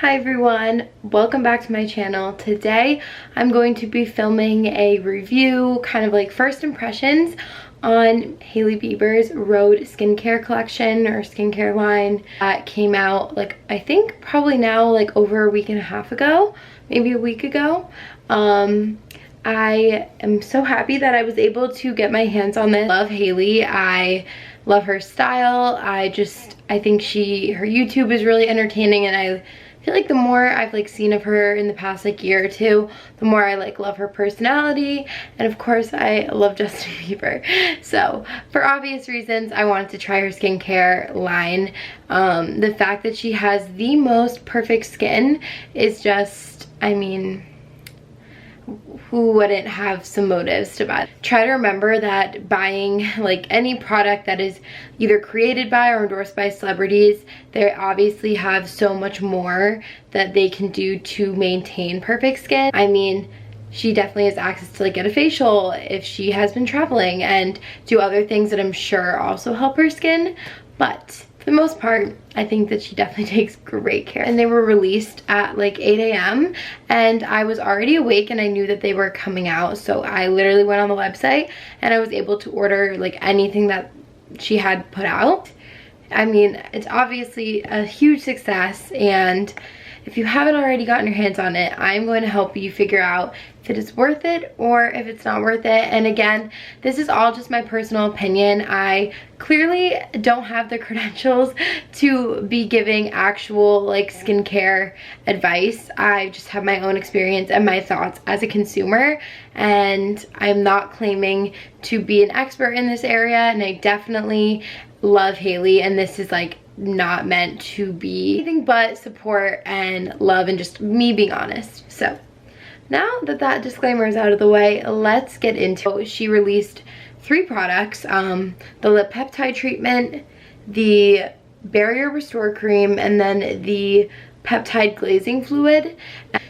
Hi everyone, welcome back to my channel. Today I'm going to be filming a review, kind of like first impressions on Hailey Biebers' RHODE skincare collection or skincare line that came out like I think probably now like over a week and a half ago, maybe a week ago. I am so happy that I was able to get my hands on this. I love Hailey. I love her style. I think her YouTube is really entertaining, and I feel like the more I've like seen of her in the past like year or two, the more I like love her personality, and of course I love Justin Bieber. So for obvious reasons I wanted to try her skincare line. The fact that she has the most perfect skin is just, I mean, who wouldn't have some motives to buy? Try to remember that buying like any product that is either created by or endorsed by celebrities, they obviously have so much more that they can do to maintain perfect skin. I mean, she definitely has access to like get a facial if she has been traveling and do other things that I'm sure also help her skin, but for the most part, I think that she definitely takes great care. And they were released at like 8 a.m. and I was already awake and I knew that they were coming out. So I literally went on the website and I was able to order like anything that she had put out. I mean, it's obviously a huge success, and if you haven't already gotten your hands on it, I'm going to help you figure out if it is worth it or if it's not worth it. And again, this is all just my personal opinion. I clearly don't have the credentials to be giving actual like skincare advice. I just have my own experience and my thoughts as a consumer, and I'm not claiming to be an expert in this area, and I definitely love Hailey, and this is like not meant to be anything but support and love and just me being honest. So now that that disclaimer is out of the way, let's get into it. She released 3 products, the lip peptide treatment, the barrier restore cream, and then the peptide glazing fluid.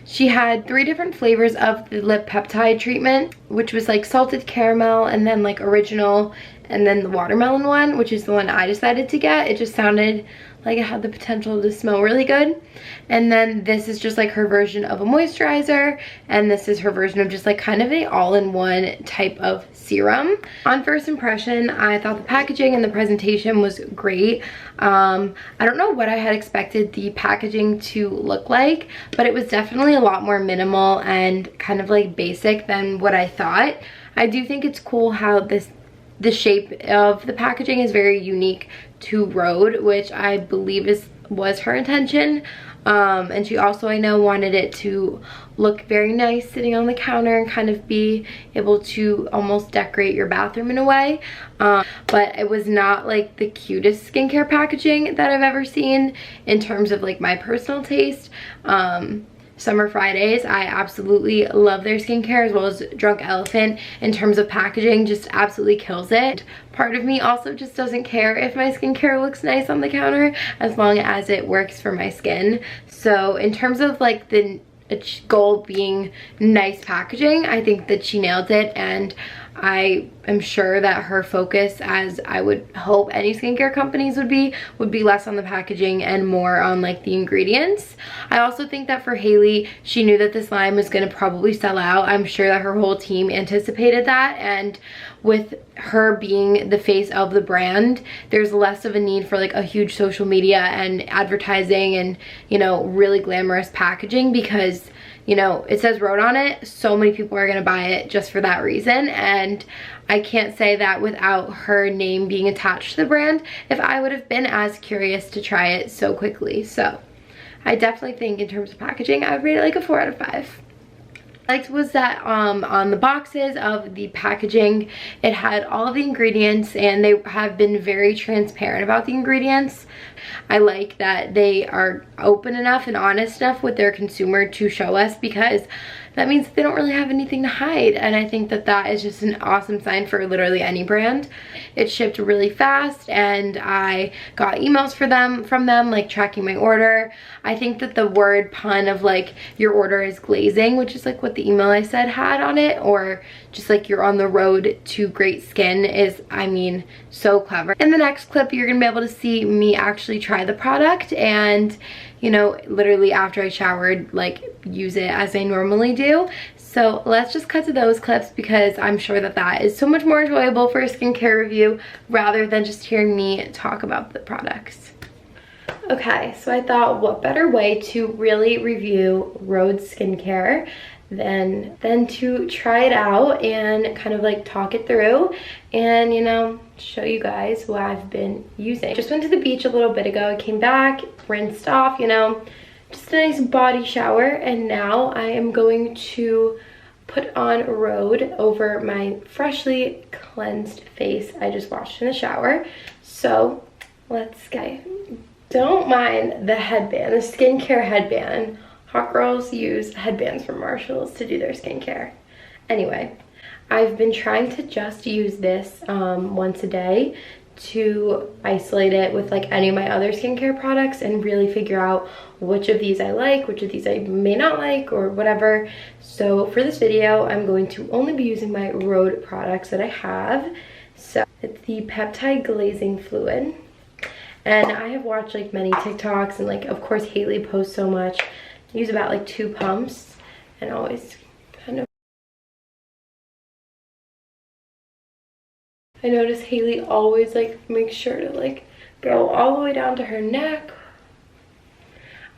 She had 3 different flavors of the lip peptide treatment, which was like salted caramel and then like original, and then the watermelon one, which is the one I decided to get. It just sounded like it had the potential to smell really good. And then this is just like her version of a moisturizer, and this is her version of just like kind of a all-in-one type of serum. On first impression, I thought the packaging and the presentation was great. I don't know what I had expected the packaging to look like, but it was definitely a lot more minimal and kind of like basic than what I thought. I do think it's cool how the shape of the packaging is very unique to RHODE, which I believe was her intention. And she also, I know, wanted it to look very nice sitting on the counter and kind of be able to almost decorate your bathroom in a way. But it was not like the cutest skincare packaging that I've ever seen in terms of like my personal taste. Summer Fridays, I absolutely love their skincare, as well as Drunk Elephant in terms of packaging, just absolutely kills it. Part of me also just doesn't care if my skincare looks nice on the counter as long as it works for my skin. So in terms of like the goal being nice packaging, I think that she nailed it, and I am sure that her focus, as I would hope any skincare companies would be less on the packaging and more on like the ingredients. I also think that for Hailey, she knew that this line was going to probably sell out. I'm sure that her whole team anticipated that, and with her being the face of the brand, there's less of a need for like a huge social media and advertising and, you know, really glamorous packaging, because, you know, it says RHODE on it. So many people are going to buy it just for that reason, and I can't say that without her name being attached to the brand if I would have been as curious to try it so quickly. So I definitely think in terms of packaging, I would rate it like a 4 out of 5. Liked was that on the boxes of the packaging, it had all of the ingredients, and they have been very transparent about the ingredients. I like that they are open enough and honest enough with their consumer to show us, because that means they don't really have anything to hide, and I think that that is just an awesome sign for literally any brand. It shipped really fast, and I got emails from them like tracking my order. I think that the word pun of like your order is glazing, which is like what the email I said had on it, or just like you're on the road to great skin, is, I mean, so clever. In the next clip, you're gonna be able to see me actually try the product and you know, literally after I showered, like use it as I normally do. So let's just cut to those clips because I'm sure that that is so much more enjoyable for a skincare review rather than just hearing me talk about the products. Okay, so I thought what better way to really review RHODE skincare than to try it out and kind of like talk it through and, you know, show you guys what I've been using. Just went to the beach a little bit ago. I came back, rinsed off, you know, just a nice body shower, and now I am going to put on RHODE over my freshly cleansed face I just washed in the shower. So let's go. Don't mind the headband, the skincare headband. Hot girls use headbands from Marshalls to do their skincare. Anyway, I've been trying to just use this once a day to isolate it with like any of my other skincare products and really figure out which of these I like, which of these I may not like, or whatever. So for this video, I'm going to only be using my RHODE products that I have. So it's the peptide glazing fluid. And I have watched like many TikToks, and like of course Hailey posts so much. I use about like 2 pumps and always kind of. I notice Hailey always like makes sure to like go all the way down to her neck.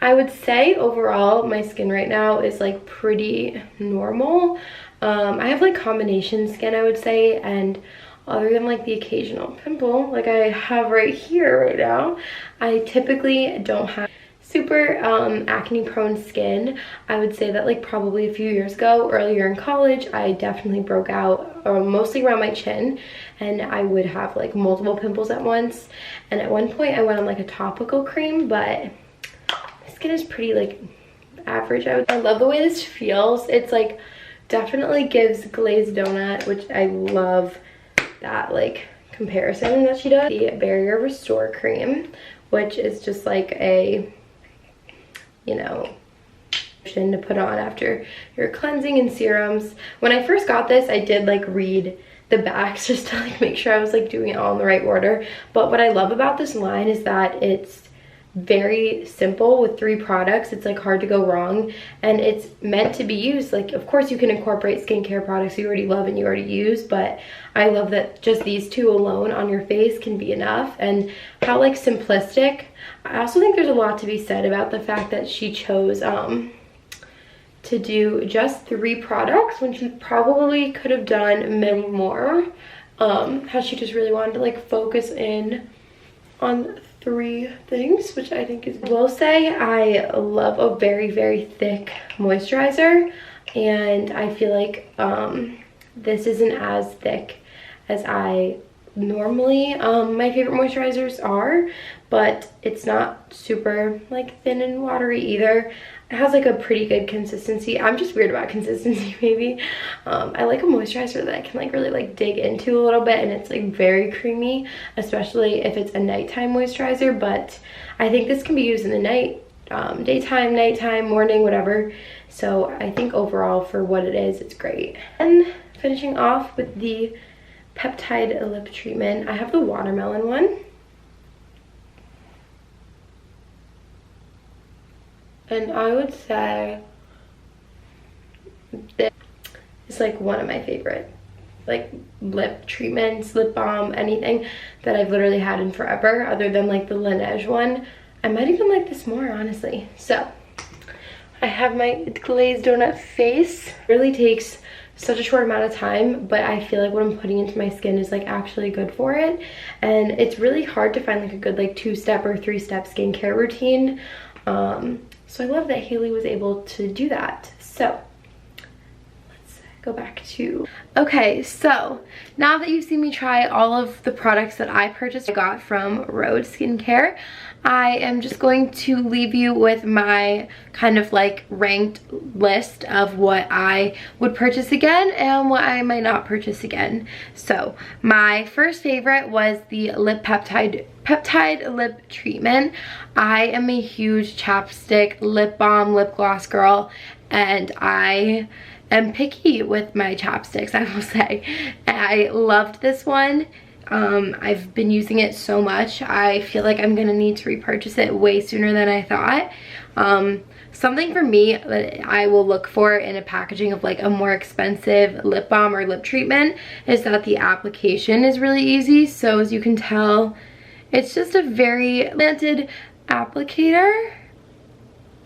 I would say overall my skin right now is like pretty normal. I have like combination skin, I would say, and other than like the occasional pimple like I have right here right now, I typically don't have super acne prone skin. I would say that like probably a few years ago, earlier in college, I definitely broke out mostly around my chin, and I would have like multiple pimples at once. And at one point I went on like a topical cream, but my skin is pretty like average. I love the way this feels. It's like definitely gives glazed donut, which I love that like comparison that she does. The Barrier Restore cream, which is just like a, you know, to put on after your cleansing and serums. When I first got this, I did like read the backs just to like make sure I was like doing it all in the right order. But what I love about this line is that it's very simple with 3 products. It's like hard to go wrong, and it's meant to be used. Like of course you can incorporate skincare products you already love and you already use, but I love that just these 2 alone on your face can be enough, and how like simplistic. I also think there's a lot to be said about the fact that she chose to do just 3 products when she probably could have done many more. How she just really wanted to like focus in on 3 things, which I think is, I will say I love a very, very thick moisturizer, and I feel like this isn't as thick as I normally, my favorite moisturizers are, but it's not super like thin and watery either. It has like a pretty good consistency. I'm just weird about consistency maybe. I like a moisturizer that I can like really like dig into a little bit, and it's like very creamy, especially if it's a nighttime moisturizer. But I think this can be used in the night, daytime, nighttime, morning, whatever. So I think overall for what it is, it's great. And finishing off with the peptide lip treatment, I have the watermelon one. And I would say this is like one of my favorite like lip treatments, lip balm, anything that I've literally had in forever, other than like the Laneige one. I might even like this more, honestly. So I have my glazed donut face. It really takes such a short amount of time, but I feel like what I'm putting into my skin is like actually good for it. And it's really hard to find like a good like 2-step or 3-step skincare routine. So I love that Hailey was able to do that. So let's go back to, okay, so now that you've seen me try all of the products that I purchased, I got from RHODE Skincare, I am just going to leave you with my kind of like ranked list of what I would purchase again and what I might not purchase again. So my first favorite was the lip peptide lip treatment. I am a huge chapstick, lip balm, lip gloss girl, and I am picky with my chapsticks, I will say. I loved this one. I've been using it so much. I feel like I'm gonna need to repurchase it way sooner than I thought. Something for me that I will look for in a packaging of like a more expensive lip balm or lip treatment is that the application is really easy. So as you can tell, it's just a very planted applicator.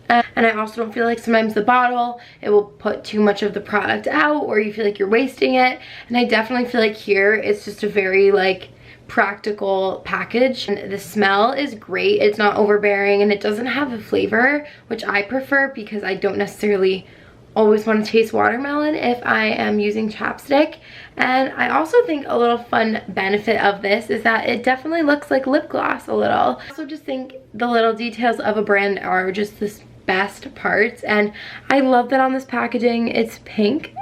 And I also don't feel like sometimes the bottle, it will put too much of the product out, or you feel like you're wasting it. And I definitely feel like here it's just a very like practical package, and the smell is great. It's not overbearing, and it doesn't have a flavor, which I prefer because I don't necessarily always want to taste watermelon if I am using chapstick. And I also think a little fun benefit of this is that it definitely looks like lip gloss a little. I also just think the little details of a brand are just the best parts, and I love that on this packaging it's pink.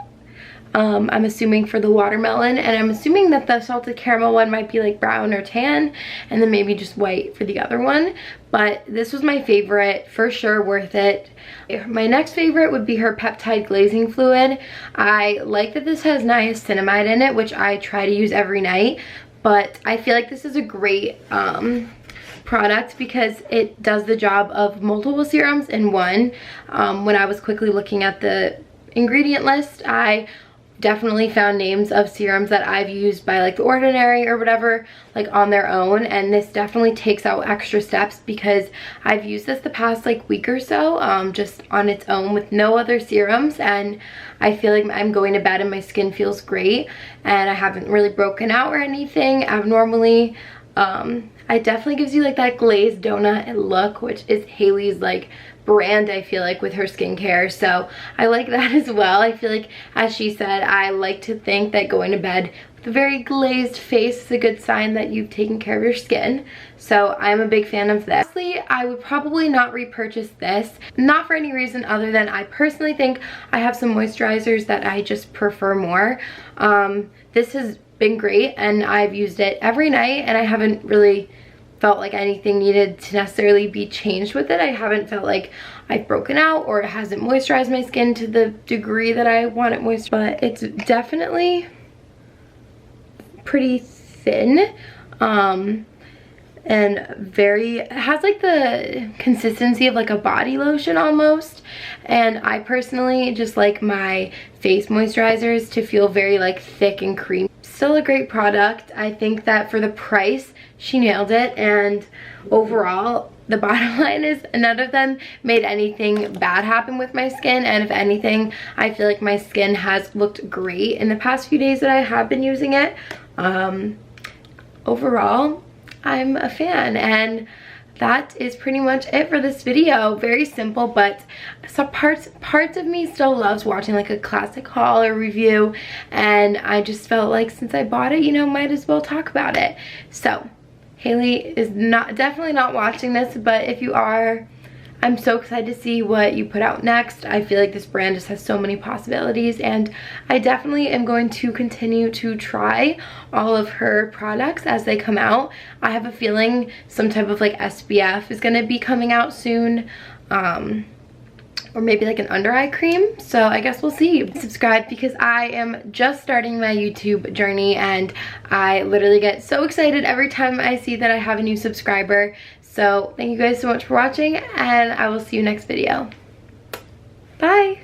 I'm assuming for the watermelon, and I'm assuming that the salted caramel one might be like brown or tan, and then maybe just white for the other one. But this was my favorite, for sure, worth it. My next favorite would be her peptide glazing fluid. I like that this has niacinamide in it, which I try to use every night, but I feel like this is a great product because it does the job of multiple serums in one. When I was quickly looking at the ingredient list, I definitely found names of serums that I've used by like The Ordinary or whatever, like on their own, and this definitely takes out extra steps because I've used this the past like week or so just on its own with no other serums, and I feel like I'm going to bed and my skin feels great, and I haven't really broken out or anything abnormally. It definitely gives you like that glazed donut look, which is Hailey's like brand, I feel like, with her skincare. So I like that as well. I feel like, as she said, I like to think that going to bed with a very glazed face is a good sign that you've taken care of your skin. So I'm a big fan of this. Honestly, I would probably not repurchase this, not for any reason other than I personally think I have some moisturizers that I just prefer more. This has been great, and I've used it every night, and I haven't really felt like anything needed to necessarily be changed with it. I haven't felt like I've broken out or it hasn't moisturized my skin to the degree that I want it moisturized, but it's definitely pretty thin, and it has like the consistency of like a body lotion almost. And I personally just like my face moisturizers to feel very like thick and creamy. Still a great product. I think that for the price, she nailed it, and overall the bottom line is none of them made anything bad happen with my skin, and if anything, I feel like my skin has looked great in the past few days that I have been using it. Overall, I'm a fan, and that is pretty much it for this video. Very simple, but some parts of me still loves watching like a classic haul or review, and I just felt like since I bought it, you know, might as well talk about it. So Hailey is definitely not watching this, but if you are, I'm so excited to see what you put out next. I feel like this brand just has so many possibilities, and I definitely am going to continue to try all of her products as they come out. I have a feeling some type of like SPF is going to be coming out soon, or maybe like an under eye cream. So I guess we'll see. Subscribe because I am just starting my YouTube journey, and I literally get so excited every time I see that I have a new subscriber. So thank you guys so much for watching, and I will see you next video. Bye.